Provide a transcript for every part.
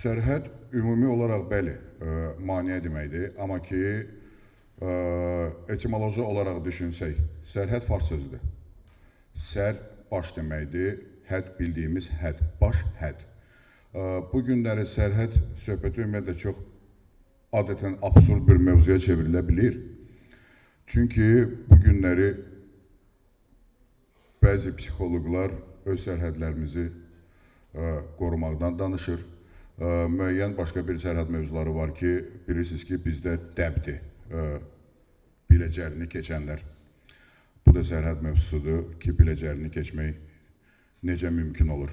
Sərhəd ümumi olaraq bəli, maneə deməkdir. Amma ki, etimoloji olaraq düşünsək, sərhəd fars sözüdür. Sər, baş deməkdir, həd bildiyimiz həd, baş, həd. Bu günləri sərhəd söhbəti ümumiyyətlə çox adətən absurd bir mövzuya çevrilə bilir. Çünki bu günləri bəzi psixoloqlar öz sərhədlərimizi qorumaqdan danışır. Müəyyən başqa bir sərhəd mövzuları var ki, bilirsiniz ki, bizdə dəbdir, biləcərini keçənlər. Bu da sərhəd mövzusudur ki, biləcərini keçmək necə mümkün olur.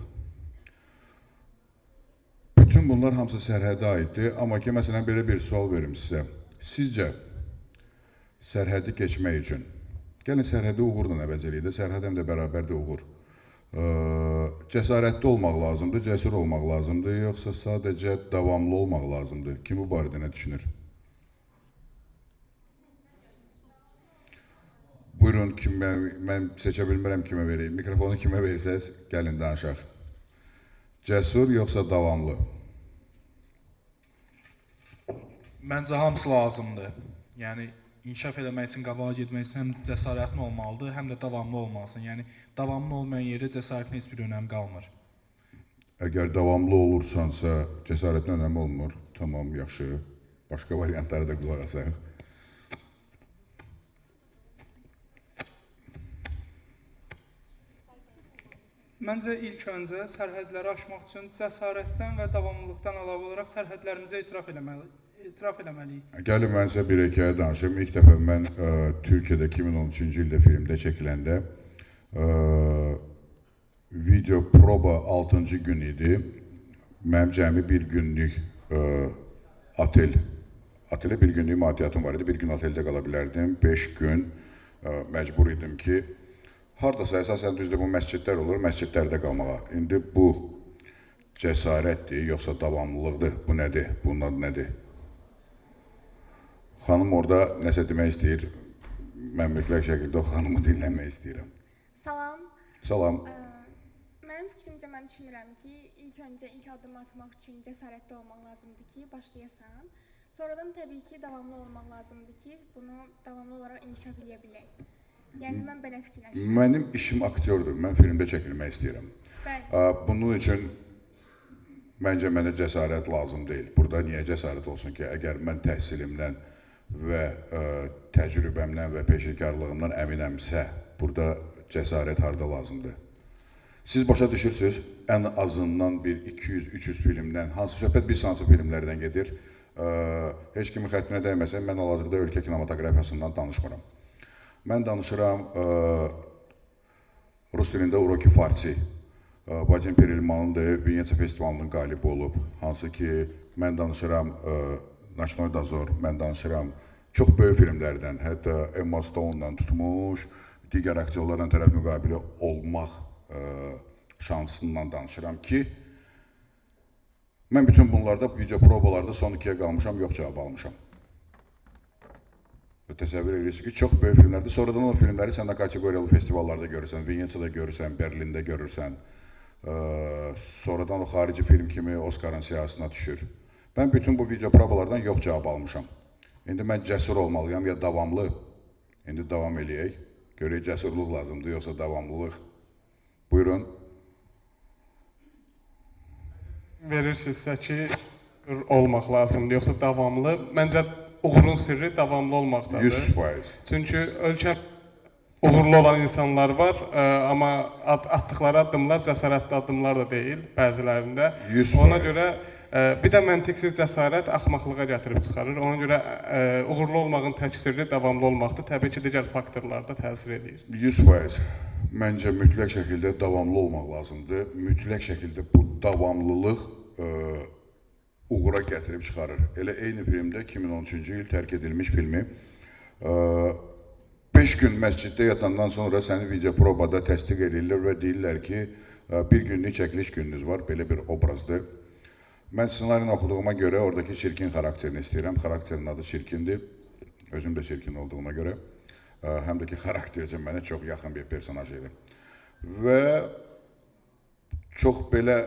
Bütün bunlar hamısı sərhədə aiddir, amma ki, məsələn, belə bir sual verim sizə. Sizcə, sərhədi keçmək üçün, gəlin sərhədi uğurla əvəz eləyək də, sərhəd həm də bərabərdir uğur. Cəsarətli olmaq lazımdır, cəsur olmaq lazımdır, yoxsa sadəcə davamlı olmaq lazımdır? Kim bu barədə nə düşünür? Buyurun, mən seçə bilmirəm kimə vereyim. Mikrofonu kimə verirsəz, gəlin danışaq. Cəsur yoxsa davamlı? Məncə hamısı lazımdır. Yəni, inkişaf eləmək üçün, qabağa getmək üçün həm cəsarətli olmalıdır, həm də davamlı olmalısın. Yəni, davamlı olmayan yerdə cəsarətin heç bir önəmi qalmır. Əgər davamlı olursansa, cəsarətin önəmi olmur. Tamam, yaxşı. Başqa variantları da qulaq asaq. Məncə ilk öncə sərhədləri aşmaq üçün cəsarətdən və davamlılıqdan əlavə olaraq sərhədlərimizə etiraf eləməliyik. Gəlin, mən sizə bir hekayə danışım. İlk dəfə mən Türkiyədə 2013-cü ildə filmdə çəkiləndə video proba 6-cı gün idi. Mənim cəmi bir günlük otelə bir günlük maddiyyatım var idi. Bir gün oteldə qala bilərdim. 5 gün məcbur idim ki, haradasa əsasən düzdür bu məscidlər olur, məscidlərdə qalmağa. İndi bu cəsarətdir, yoxsa davamlılıqdır? Bu nədir? Bunun adı nədir? Xanım orada nəsə demək istəyir. Mən mütləq şəkildə o xanımı dinləmək istəyirəm. Salam. Salam. Mənim fikrimcə mən düşünürəm ki, ilk öncə ilk addım atmaq üçün cəsarətli olmaq lazımdır ki, başlayasan. Sonradan təbii ki, davamlı olmaq lazımdır ki, bunu davamlı olaraq inkişaf edə bilək. Yəni, mən belə fikirləşirəm. Mənim işim aktyordur. Mən filmdə çəkilmək istəyirəm. Bəli. Bunun üçün məncə mənə cəsarət lazım deyil. Burada niyə cəsarət olsun ki, əgər mən təhsilimdən və təcrübəmdən və peşəkarlığımdan əminəmsə, burada cəsarət harda lazımdır? Siz başa düşürsünüz, ən azından bir 200-300 filmdən, hansı söhbət bir sansı filmlərdən gedir, heç kimin xətrinə dəyməsə, mən hal-hazırda ölkə kinematografiyasından danışmıram. Mən danışıram Rus dilində Uroki Farsi, Vadim Perilmanın da Venesiya festivalının qalibi olub, hansı ki, mən danışıram Naçnoy Dazor, mən danışıram çox böyük filmlərdən, hətta Emma Stone'dan tutmuş, digər aktyorlarla tərəf müqabili olmaq şansından danışıram ki, mən bütün bunlarda video probalarda son 2-yə qalmışam, yox cavab almışam. Təsəvvür edirsiniz ki, çox böyük filmlərdir. Sonradan o filmləri sən də kateqoriyalı festivallarda görürsən, Venesiyada görürsən, Berlində görürsən. Sonradan o xarici film kimi Oscar'ın siyahısına düşür. Mən bütün bu video probalardan yox cavab almışam. İndi mən cəsur olmalıyam ya davamlı. İndi davam eləyək. Görək, cəsurluq lazımdır, yoxsa davamlılıq. Buyurun. Verirsinizsə ki, olmaq lazımdır, yoxsa davamlı. Məncə uğurun sirri davamlı olmaqdadır. 100%. Çünki ölkə uğurlu olan insanlar var, amma atdıqları addımlar cəsarətli addımlar da deyil bəzilərində. 100%. Ona görə bir də məntiqsiz cəsarət axmaqlığa gətirib çıxarır. Ona görə uğurlu olmağın tək sirri davamlı olmaqdır. Təbii ki, digər faktorlar da təsir edir. 100%. Məncə mütləq şəkildə davamlı olmaq lazımdır. Mütləq şəkildə bu davamlılıq uğura gətirib çıxarır. Elə eyni filmdə 2013-cü il tərk edilmiş filmi 5 gün məsciddə yatandan sonra səni video probada təsdiq edirlər və deyirlər ki, bir günlük çəkiliş gününüz var, belə bir obrazdır. Mən ssenarini oxuduğuma görə oradakı çirkin xarakterini istəyirəm. Xarakterin adı çirkindir. Özüm də çirkin olduğuna görə. Həm də ki, xaraktercə mənə çox yaxın bir personaj idi. Və çox belə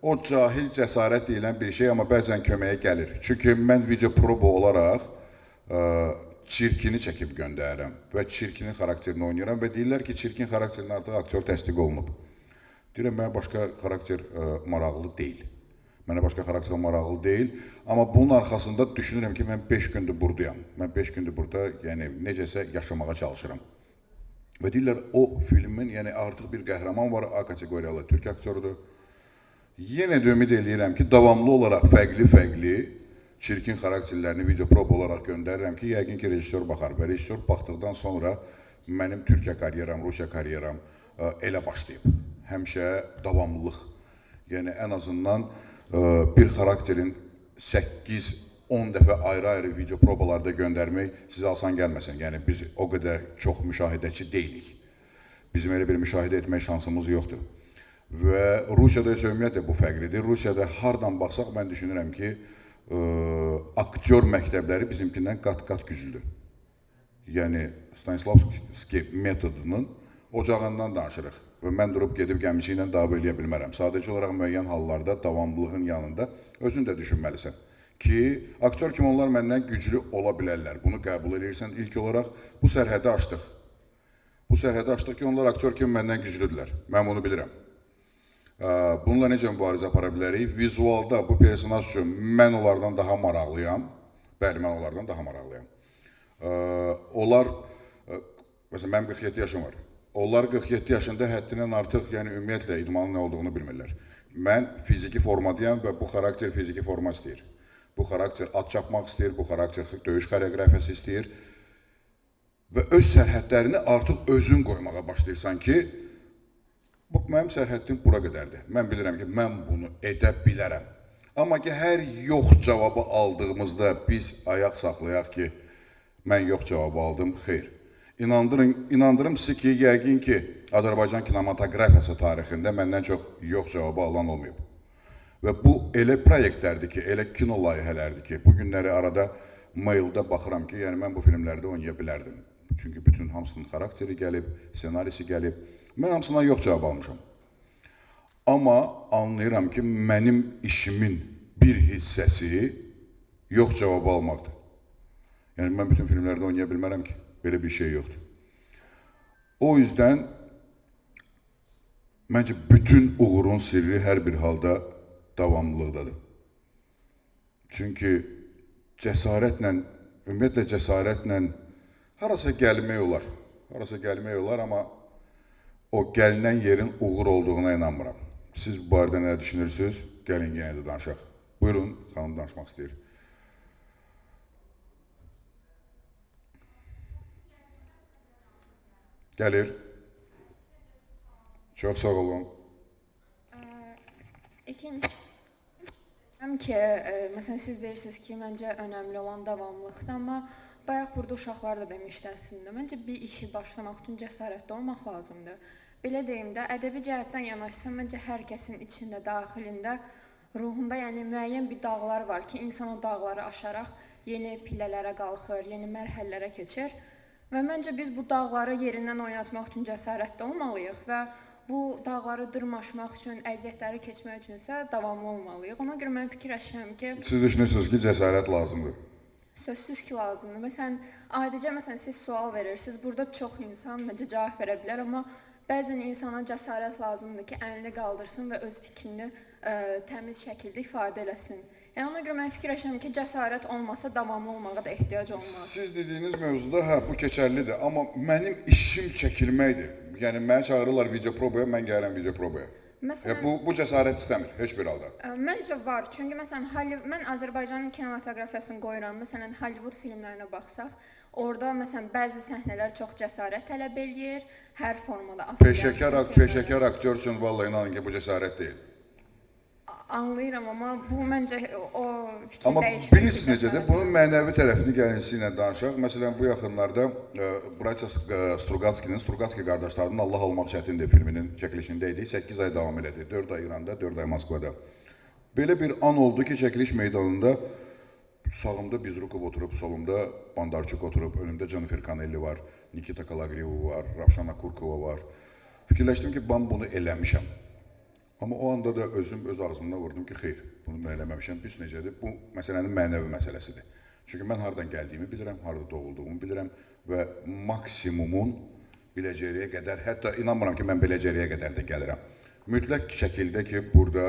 o cahil cəsarət deyilən bir şey, amma bəzən köməyə gəlir. Çünki mən video proba olaraq çirkini çəkib göndərirəm və çirkinin xarakterini oynayıram və deyirlər ki, çirkin xarakterini artıq aktyor təsdiq olunub. Deyirəm, mənə başqa xarakter maraqlı deyil. Mənə başqa xarakter maraqlı deyil. Amma bunun arxasında düşünürəm ki, mən 5 gündür buradayam. Mən 5 gündür burada, yəni necəsə yaşamağa çalışıram. Və deyirlər, o filmin, yəni artıq bir qəhrəman var, A kateqoriyalı türk aktyorudur. Yenə də ümid eləyirəm ki, davamlı olaraq fərqli çirkin xarakterlərini video proba olaraq göndərirəm ki, yəqin ki, rejissor baxar və rejissor baxdıqdan sonra mənim Türkiyə karyeram, Rusiya karyeram elə başlayıb. Həmişə davamlılıq. Yəni, ən azından bir xarakterin 8-10 dəfə ayrı-ayrı video probalarda göndərmək sizə asan gəlməsin. Yəni, biz o qədər çox müşahidəçi deyilik. Bizim elə bir müşahidə etmək şansımız yoxdur. Və Rusiyada isə ümumiyyətlə bu fərqlidir. Rusiyada hardan baxsaq, mən düşünürəm ki, aktyor məktəbləri bizimkindən qat-qat güclüdür. Yəni, Stanislavski metodunun ocağından danışırıq və mən durub gedib gəmçi ilə dava eləyə bilmərəm. Sadəcə olaraq müəyyən hallarda davamlılığın yanında özün də düşünməlisən ki, aktyor kimi onlar məndən güclü ola bilərlər. Bunu qəbul edirsən ilk olaraq. Bu sərhədi açdıq. Bu sərhədi açdıq ki, onlar aktyor kimi məndən güclüdürlər. Mən bunu bilirəm. Bununla necə mübarizə apara bilərik? Vizualda bu personaj üçün mən onlardan daha maraqlıyam. Bəli, mən onlardan daha maraqlıyam. Onlar, məsələn, mənim 47 yaşım var. Onlar 47 yaşında həddindən artıq, yəni ümumiyyətlə idmanın nə olduğunu bilmirlər. Mən fiziki formadayam və bu xarakter fiziki forma istəyir. Bu xarakter at çapmaq istəyir, bu xarakter döyüş xoreografiyası istəyir. Və öz sərhədlərini artıq özün qoymağa başlayırsan ki, bu, mənim sərhəddim bura qədərdir. Mən bilirəm ki, mən bunu edə bilərəm. Amma ki, hər yox cavabı aldığımızda biz ayaq saxlayaq ki, mən yox cavabı aldım, xeyr. İnandırım sizi ki, yəqin ki, Azərbaycan kinematografiyası tarixində məndən çox yox cavabı alan olmayıb. Və bu elə proyektlərdir ki, elə kino layihələrdir ki, bu günləri arada maildə baxıram ki, yəni mən bu filmlərdə oynaya bilərdim. Çünki bütün hamısının xarakteri gəlib, senarisi gəlib. Mən hamısından yox cavab almışam. Amma anlayıram ki, mənim işimin bir hissəsi yox cavabı almaqdır. Yəni, mən bütün filmlərdə oynaya bilmərəm ki, belə bir şey yoxdur. O yüzden, məncə bütün uğurun sirri hər bir halda davamlılıqdadır. Çünki cəsarətlə, ümumiyyətlə cəsarətlə harasa gəlmək olar. Harasa gəlmək olar, amma o gəlinən yerin uğur olduğuna inanmıram. Siz bu barədə nə düşünürsünüz? Gəlin yenə də danışaq. Buyurun, xanım danışmaq istəyir. Gəlir. Çox sağ olun. İkincisi, ki, məsələn, siz deyirsiniz ki, məncə önəmli olan davamlılıqdır, amma bayaq burada uşaqlar da demişdi əslində. Məncə bir işi başlamaq üçün cəsarətli olmaq lazımdır. Belə deyim də, ədəbi cəhətdən yanaşsam, məncə hər kəsin içində, daxilində, ruhunda, yəni müəyyən bir dağlar var ki, insan o dağları aşaraq yeni pillələrə qalxır, yeni mərhələlərə keçir. Və məncə biz bu dağları yerindən oynatmaq üçün cəsarətli olmalıyıq və bu dağları dırmaşmaq üçün, əziyyətləri keçmək üçünsə davamlı olmalıyıq. Ona görə mən fikirləşirəm ki... Siz düşünürsünüz ki, cəsarət lazımdır. Sözsüz ki, lazımdır. Məsələn, adicə siz sual verirsiniz, burada çox insan məncə cavab verə bilər, amma bəzən insana cəsarət lazımdır ki, əlini qaldırsın və öz fikrini təmiz şəkildə ifadə eləsin. Yəni, ona görə mən fikirləşirəm ki, cəsarət olmasa davamlı olmağa da ehtiyac olmaz. Siz dediyiniz mövzuda, hə, bu keçərlidir, amma mənim işim çəkilməkdir. Yəni, mənə çağırırlar video probaya, mən gəlirəm video probaya. Bu cəsarət istəmir, heç bir halda. Məncə var, çünki məsələn, mən Azərbaycanın kinematografiyasını qoyuram, məsələn, Hollywood filmlərinə baxsaq, orada məsələn, bəzi səhnələr çox cəsarət tələb eləyir, hər formada. Peşəkar aktyor üçün vallahi inanın ki, bu cəsarət deyil. Anlayıram, amma bu məncə o fikir amma dəyişmir. Amma bilirsiniz necədir, bunun mənəvi tərəfini gəlinsi ilə danışaq. Məsələn, bu yaxınlarda Braça Strugatski qardaşlarının Allah almaq çətindir filminin çəkilişində idi. 8 ay davam elədi. 4 ay İranda, 4 ay Moskvada. Belə bir an oldu ki, çəkiliş meydanında sağımda Bizrukov oturub, solumda Bandarçuk oturub, önümdə Jennifer Connelly var, Nikita Kalagrieva var, Ravşana Kurkova var. Fikirləşdim ki, ben bunu eləmişəm. Amma o anda da özüm öz ağzımdan vurdum ki, xeyr, bunu mən eləməmişəm. Biz necədir? Bu məsələnin mənəvi məsələsidir. Çünki mən hardan gəldiyimi bilirəm, harada doğulduğumu bilirəm və maksimumun biləcəriyə qədər, hətta inanmıram ki, mən biləcəriyə qədər də gəlirəm. Mütləq şəkildə ki, burada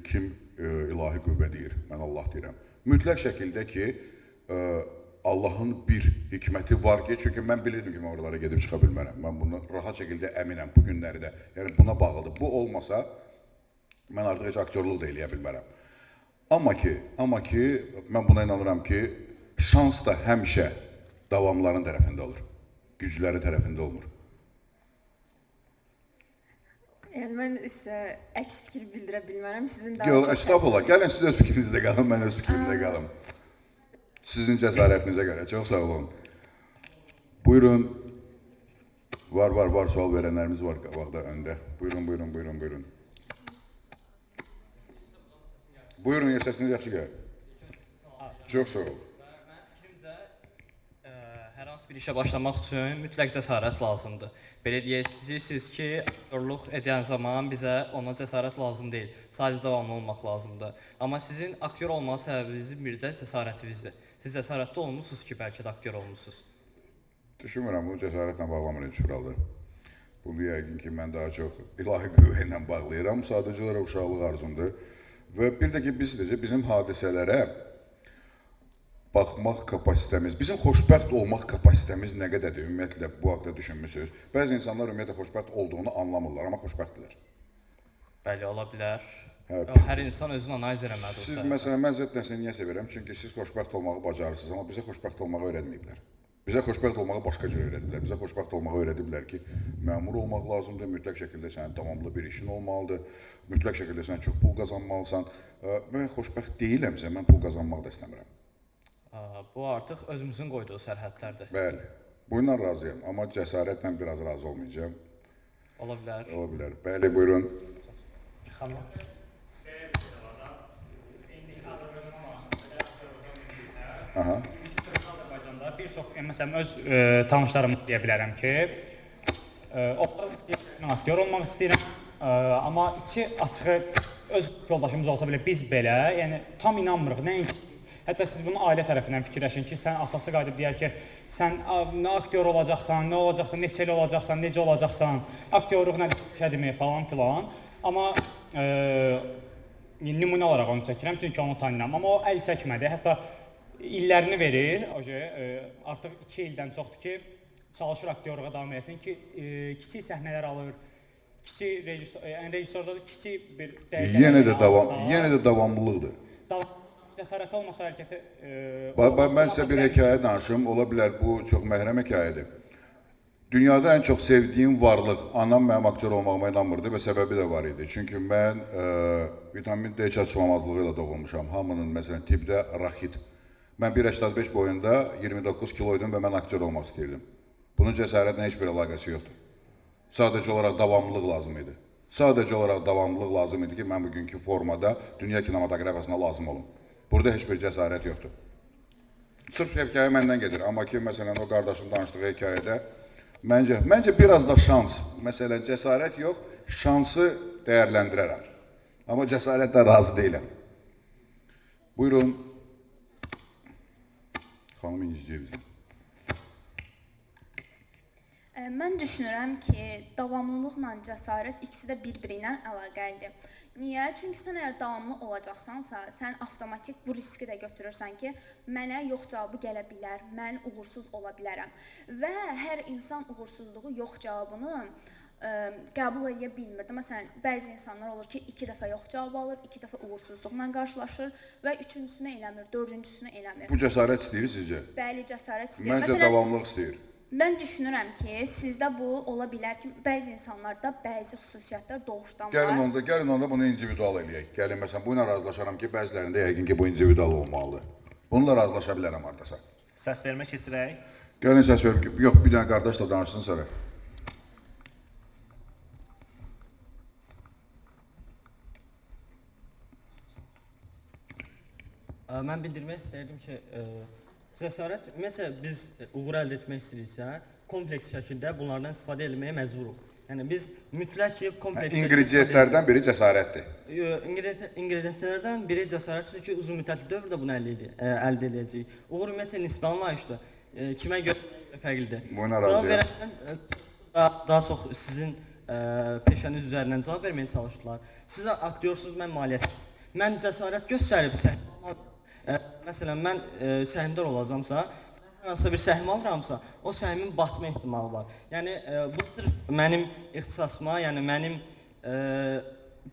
kim ilahi qüvvə deyir, mən Allah deyirəm. Mütləq şəkildə ki, Allahın bir hikməti var ki, çünki mən bilirdim ki, mən oralara gedib çıxa bilmərəm. Mən bunu rahat şəkildə əminəm bu günləri də. Yəni buna bağlıdır. Bu olmasa, mən artıq heç aktyorluq da eləyə bilmərəm. Amma ki, mən buna inanıram ki, şans da həmişə davamların tərəfində olur. Gücləri tərəfində olmur. Yəni mən sizə əks fikir bildirə bilmərəm. Sizin daha Yox, estağfurullah. Gəlin siz öz fikrinizdə qalın, mən öz fikrimdə qalım. Sizin cəsarətinizə görə. Çox sağ olun. Buyurun. Var. Sual verənlərimiz var qabaqda, öndə. Buyurun. Buyurun, səsiniz yaxşı gəlir. Çox sağ olun. Mənim fikrimcə, hər hansı bir işə başlamaq üçün mütləq cəsarət lazımdır. Belə deyirsiniz ki, aktyorluq edən zaman bizə ona cəsarət lazım deyil, sadəcə davamlı olmaq lazımdır. Amma sizin aktyor olmaq səbəbinizin biri də cəsarətinizdir. Siz cəsarətli olmusunuz ki, bəlkə də aktyor olmusunuz. Düşünmürəm, bunu cəsarətlə bağlamır heç buralı. Bunu yəqin ki, mən daha çox ilahi qüvvə ilə bağlayıram. Sadəcə olaraq uşaqlıq arzumdur. Və bir də ki, bizim hadisələrə baxmaq kapasitemiz, bizim xoşbəxt olmaq kapasitemiz nə qədərdir? Ümumiyyətlə, bu haqda düşünmüsünüz. Bəzi insanlar ümumiyyətlə xoşbəxt olduğunu anlamırlar, amma xoşbəxtdirlər. Bəli, ola bilər. Hə, Hər insan özünü analiz eləməlidir. Siz məsələn, mən zətləsini niyə sevirəm? Çünki siz xoşbəxt olmağı bacarırsınız, amma bizə xoşbəxt olmağı öyrətməyiblər. Bizə xoşbəxt olmağı başqa cür öyrədiblər. Bizə xoşbəxt olmağı öyrədiblər ki, məmur olmaq lazımdır, mütləq şəkildə sənin davamlı bir işin olmalıdır, mütləq şəkildə sən çox pul qazanmalısan. Mən xoşbəxt deyiləmsə, mən pul qazanmaq da istəmirəm. Bu artıq özümüzün qoyduğu sərhədlərdir. Bəli, bununla razıyam, amma cəsarətlə biraz razı olmayacağım. Ola bilər. Ola bilər. Bəli, buyurun. Aha. Azərbaycanda bir çox, məsələn, öz tanışlarım deyə bilərəm ki, mən aktyor olmaq istəyirəm, amma içi açığı öz yoldaşımız olsa belə biz belə, yəni tam inanmırıq. Hətta siz bunu ailə tərəfindən fikirləşin ki, sən atası qayıdıb deyər ki, sən nə aktyor olacaqsan, nə olacaqsan, neçəli olacaqsan, necə olacaqsan, aktyorluq nə demək falan filan. Amma nümunə olaraq onu çəkirəm, çünki onu tanıyıram. Amma o əl çəkmədi, hətta illərini verir, artıq 2 ildən çoxdur ki, çalışır aktyorluğa davam eləsin ki, kiçik səhnələr alır, kiçik rejissorda da kiçik bir dəyərlər Yenə də davamlılıqdır. Cəsarəti olmasa hərəkəti... Mən sizə bir hekayə danışım, ola bilər bu çox məhrəm hekayədir. Dünyada ən çox sevdiyim varlıq, anam mənim aktyor olmağıma inanmırdı və səbəbi də var idi. Çünki mən vitamin D çatışmamazlığı ilə doğulmuşam. Hamının, məsələn, tibdə raxit. Mən 1,85 boyunda 29 kiloydum və mən aktyor olmaq istəyirdim. Bunun cəsarətlə heç bir əlaqəsi yoxdur. Sadəcə olaraq davamlılıq lazım idi. Sadəcə olaraq davamlılıq lazım idi ki, mən bugünkü formada dünya kinematografiyasına lazım olum. Burada heç bir cəsarət yoxdur. Sırf hekayə məndən gedir. Amma ki, məsələn, o qardaşın danışdığı hekayədə məncə biraz da şans, məsələn, cəsarət yox, şansı dəyərləndirərəm. Amma cəsarətlə razı deyiləm. Buyurun. Xanım İnci Cevizli. Mən düşünürəm ki, davamlılıqla cəsarət ikisi də bir-biri ilə əlaqəlidir. Niyə? Çünki sən əgər davamlı olacaqsansa, sən avtomatik bu riski də götürürsən ki, mənə yox cavabı gələ bilər, mən uğursuz ola bilərəm. Və hər insan uğursuzluğu yox cavabını qəbul edə bilmirdi. Məsələn, bəzi insanlar olur ki, 2 dəfə yox cavab alır, 2 dəfə uğursuzluqla qarşılaşır və 3-cüsünü eləmir, 4-cüsünü eləmir. Bu cəsarət istəyir sizcə? Bəli, cəsarət istəyir. Məncə davamlılıq istəyir. Mən düşünürəm ki, sizdə bu ola bilər ki, bəzi insanlarda bəzi xüsusiyyətlər doğuşdan var. Gəlin onda bunu individual eləyək. Gəlin, məsələn, bu ilə razılaşaram ki, bəzilərində yəqin ki, bu individual olmalıdır. Bununla razılaşa bilərəm hardasa. Səs vermə keçirək. Gəlin səs ver. Yox, bir dənə qardaş da danışsın sonra. Mən bildirmək istəyirdim ki, cəsarət, ümumiyyətlə biz uğur əldə etmək istəyiriksə, kompleks şəkildə bunlardan istifadə etməyə məcburuq. Yəni biz mütləq ki, kompleks İnqridiyentlərdən biri cəsarətdir. İnqridiyentlərdən biri cəsarətdir ki, uzun müddətli dövrdə bunu əldə edəcəyik. Uğur ümumiyyətlə nisbi anlayışdır. Kimə görə fərqlidir? Buna Cavab razıyam. verəndən daha çox sizin peşəniz üzərindən cavab verməyə çalışdılar. Siz aktyorsunuz, mən maliyyət. Mən cəsarət göstərib məsələn, mən səhmdar olacamsa, hansısa bir səhmi alıramsa, o səhmin batma ehtimalı var. Yəni, bu sırf mənim ixtisasıma, yəni mənim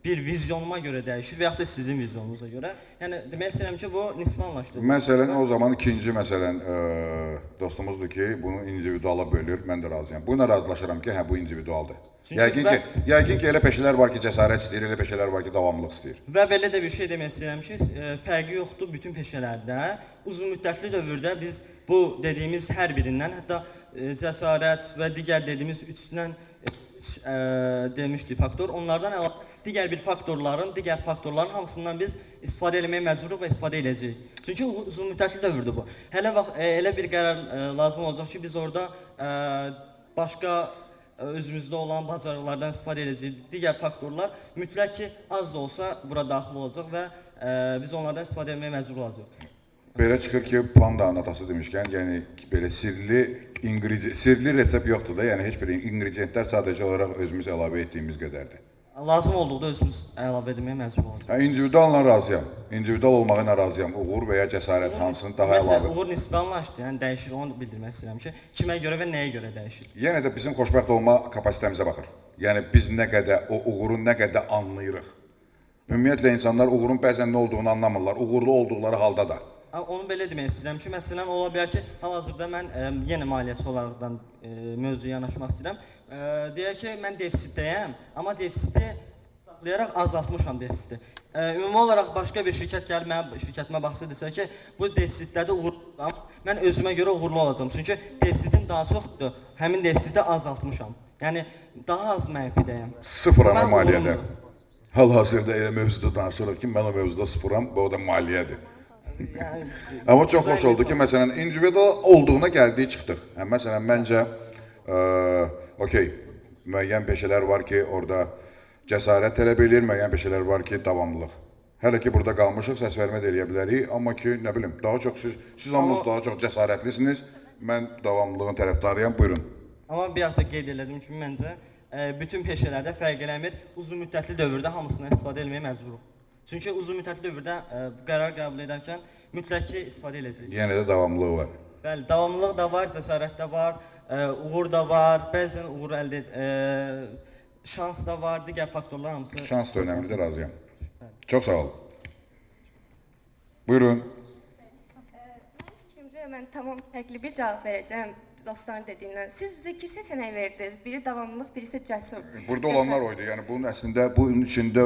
bir vizyonuma görə dəyişir və yaxud da sizin vizyonunuza görə. Yəni, demək istəyirəm ki, bu nisbi anlaşılır. Məsələn, o zaman ikinci məsələn, dostumuzdur ki, bunu individuala bölür, mən də razıyam. Buna razılaşıram ki, hə, bu individualdır. Yəqin ki, elə peşələr var ki, cəsarət istəyir, elə peşələr var ki, davamlılıq istəyir. Və belə də bir şey demək istəyirəm ki, fərqi yoxdur bütün peşələrdə. Uzun müddətli dövrdə biz bu dediyimiz hər birindən, hətta cəsarət və digər dediyimiz üç demişdik faktor, onlardan əlavə digər faktorların hamısından biz istifadə etməyə məcburuq və istifadə edəcəyik. Çünki uzun müddətli dövrdür bu. Elə bir qərar lazım olacaq ki, biz orada başqa özümüzdə olan bacarıqlardan istifadə edəcəyik. Digər faktorlar mütləq ki, az da olsa bura daxil olacaq və biz onlardan istifadə etməyə məcbur olacaq. Belə çıxır ki, pandanın atası demişkən, yəni belə sirli resept yoxdur da, yəni heç bir ingrediyentlər sadəcə olaraq özümüz əlavə etdiyimiz qədərdir. Lazım olduqda özümüz əlavə etməyə məcbur olacaq. İndividualla razıyam. İndividual olmağına razıyam. Uğur və ya cəsarət hansını daha əlavə. Məsələn, uğur nisbi anlayışdır, yəni dəyişir, onu bildirmək istəyirəm ki, kimə görə və nəyə görə dəyişir. Yenə də bizim xoşbəxt olma kapasitəmizə baxır. Yəni biz nə qədər, o uğuru nə qədər anlayırıq. Ümumiyyətlə insanlar uğurun bəzən nə olduğunu anlamırlar, uğurlu olduqları halda da. Onu belə demək istəyirəm ki, məsələn, ola bilər ki, hal-hazırda mən yenə maliyyəçi olaraqdan mövzuya yanaşmaq istəyirəm. Deyək ki, mən defisitdəyəm, amma defisiti saxlayaraq azaltmışam defisiti. Ümumi olaraq başqa bir şirkət gəlib mənim şirkətimə baxsa desə ki, bu defisitlərdə uğurluyam, mən özümə görə uğurlu olacağam. Çünki defisitim daha çoxdur, həmin defisiti azaltmışam. Yəni, daha az mənfidəyəm. Sıfıram maliyyədə. Hal-hazırda elə mövzuda danışırıq ki, mən o mövzuda sıfıram və o da maliyyədir. Amma çox xoş oldu ki, məsələn, individual olduğuna gəldiyi çıxdıq. Məsələn, məncə, okey, müəyyən peşələr var ki, orada cəsarət tələb edir, müəyyən peşələr var ki, davamlılıq. Hələ ki, burada qalmışıq, səs vermə də eləyə bilərik, amma ki, nə bilim, daha çox siz hamınız daha çox cəsarətlisiniz, mən davamlılığın tərəfdarıyam, buyurun. Amma bir yaxud da qeyd elədim ki, məncə, bütün peşələrdə fərq eləmir, uzun müddətli dövrdə hamısından istifadə etməyə məcburuq. Çünki uzun müddətli dövrdə qərar qəbul edərkən mütləq ki, istifadə edəcəyik. Yenə də davamlılığı var. Bəli, davamlılıq da var, cəsarət də var, uğur da var, bəzən uğur şans da var, digər faktorlar hamısı. Şans da önəmlidir, razıyam. Çox sağ olun. Buyurun. Fikrimcə, mən tamam fərqli bir cavab verəcəm dostların dediyindən. Siz bizə iki seçenek verdiniz. Biri davamlılıq, birisi cəsur. Burada olanlar oydu. Yəni bunun əslində bunun içində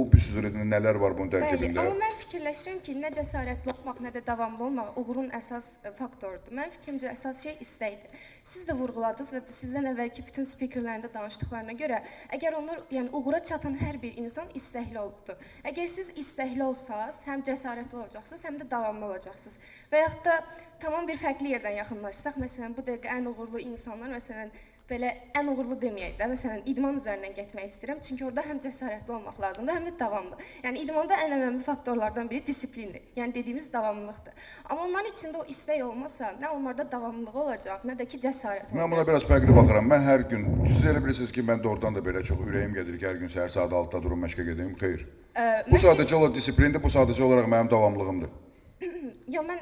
bir sürü nələr var bunun tərkibində. Bəli, amma mən fikirləşirəm ki, nə cəsarətli olmaq, nə də davamlı olmaq uğurun əsas faktorudur. Mən fikrimcə əsas şey istəkdir. Siz də vurğuladınız və sizdən əvvəlki bütün spikerlərində danışdıqlarına görə, əgər onlar, yəni uğura çatan hər bir insan istəkli olubdur. Əgər siz istəkli olsaz, həm cəsarətli olacaqsınız, həm də davamlı olacaqsınız. Və yaxud da tamam bir fərqli yerdən yaxınlaşsaq, məsələn, bu dəqiqə ən uğurlu insanlar, məsələn, belə ən uğurlu deməyək də, məsələn, idman üzərindən getmək istəyirəm. Çünki orada həm cəsarətli olmaq lazımdır, həm də davamlı. Yəni idmanda ən önəmli faktorlardan biri disiplindir. Yəni dediyimiz davamlılıqdır. Amma onların içində o istək olmasa, nə onlarda davamlılıq olacaq, nə də ki cəsarət olacaq. Mən buna biraz fərqli baxıram. Mən hər gün, siz elə bilirsiniz ki, mən doğrudan da belə çox ürəyim gedir ki, hər gün səhər saat 6-da durum məşqə gedeyim. Xeyr. Bu sadəcə olaraq disiplindir, bu sadəcə olaraq mənim davamlılığımdır. Ya mən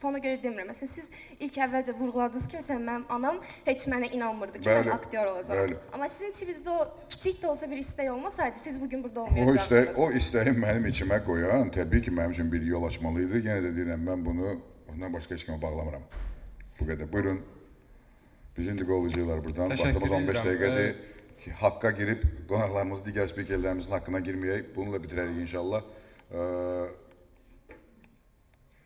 ona görə demirəm. Məsələn, siz ilk əvvəlcə vurğuladınız ki, məsələn, mənim anam heç mənə inanmırdı ki, mən aktyor olacağam. Amma sizin içinizdə o kiçik də olsa bir istək olmasaydı, siz bugün burada olmayacaqdınız. O istəyi mənim içimə qoyan, təbii ki, mənim üçün bir yol açmalıydı. Yenə də deyirəm, mən bunu ondan başqa heç kimə bağlamıram. Bu qədər. Buyurun. Biz indi qollayacaqlar buradan. Vaxtımız 15 dəqiqədir. Haqqa girib, qonaqlarımız, digər spikerlərimizin haqqına girməyək. Bununla bitirərik inşallah.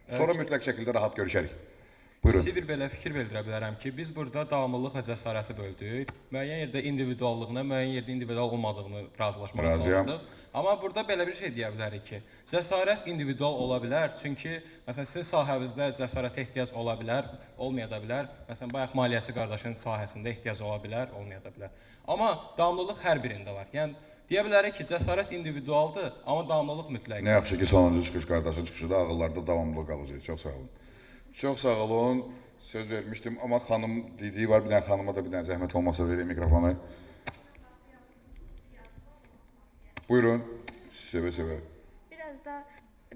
Sonra mütləq şəkildə rahat görüşərik. Buyurun. Sizə bir belə fikir bildirə bilərəm ki, biz burada davamlılıq və cəsarəti böldük. Müəyyən yerdə individuallığına, müəyyən yerdə individual olmadığını razılaşmağa çalışdıq. Amma burada belə bir şey deyə bilərik ki, cəsarət individual ola bilər. Çünki məsələn sizin sahənizdə cəsarətə ehtiyac ola bilər, olmaya da bilər. Məsələn bayaq maliyyəçi qardaşın sahəsində ehtiyac ola bilər, olmaya da bilər. Amma davamlılıq hər birində var. Yəni deyə bilərik ki, cəsarət individualdır, amma davamlılıq mütləqdir. Nə yaxşı ki, sonuncu çıxış qardaşın çıxışı da ağıllarda davamlılıq qalacaq. Çox sağ olun. Çox sağ olun. Söz vermişdim, amma xanım dediyi var. Bir dənə xanıma da bir dənə zəhmət olmasa vereyim mikrofonu. Buyurun. Sevə-sevə. Biraz da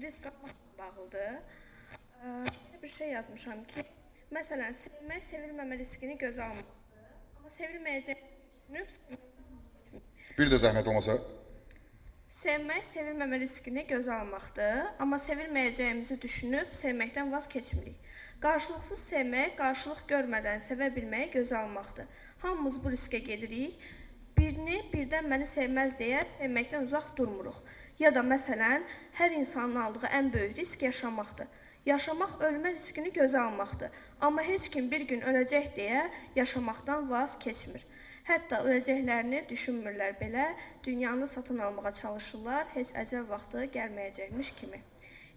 risk almaqla bağlıdır. Bir şey yazmışam ki, məsələn, sevmək, sevilməmə riskini gözə almaqdır. Amma sevilməyəcəyini Bir də zəhmət olmasa. sevmək, sevilməmə riskini gözə almaqdır. Amma sevilməyəcəyimizi düşünüb sevməkdən vaz keçmirik. Qarşılıqsız sevmək, qarşılıq görmədən sevə bilməyi gözə almaqdır. Hamımız bu riskə gedirik. Birini birdən məni sevməz deyə sevməkdən uzaq durmuruq. Ya da məsələn, hər insanın aldığı ən böyük risk yaşamaqdır. Yaşamaq ölmə riskini gözə almaqdır. Amma heç kim bir gün öləcək deyə yaşamaqdan vaz keçmir. Hətta öləcəklərini düşünmürlər belə, dünyanı satın almağa çalışırlar, heç əcəl vaxtı gəlməyəcəkmiş kimi.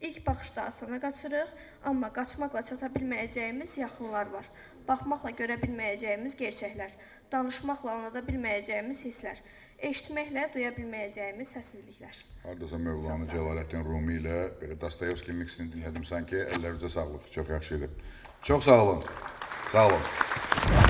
İlk baxışda asana qaçırıq, amma qaçmaqla çata bilməyəcəyimiz yaxınlar var. Baxmaqla görə bilməyəcəyimiz gerçəklər, danışmaqla anlada bilməyəcəyimiz hisslər, eşitməklə duya bilməyəcəyimiz səssizliklər. Hardasa Mövlana Cəlaləddin Rumi ilə belə Dostoyevski miksini dinlədim sanki. Əllərinizə sağlıq. Çox yaxşı idi. Çox sağ olun. Sağ olun.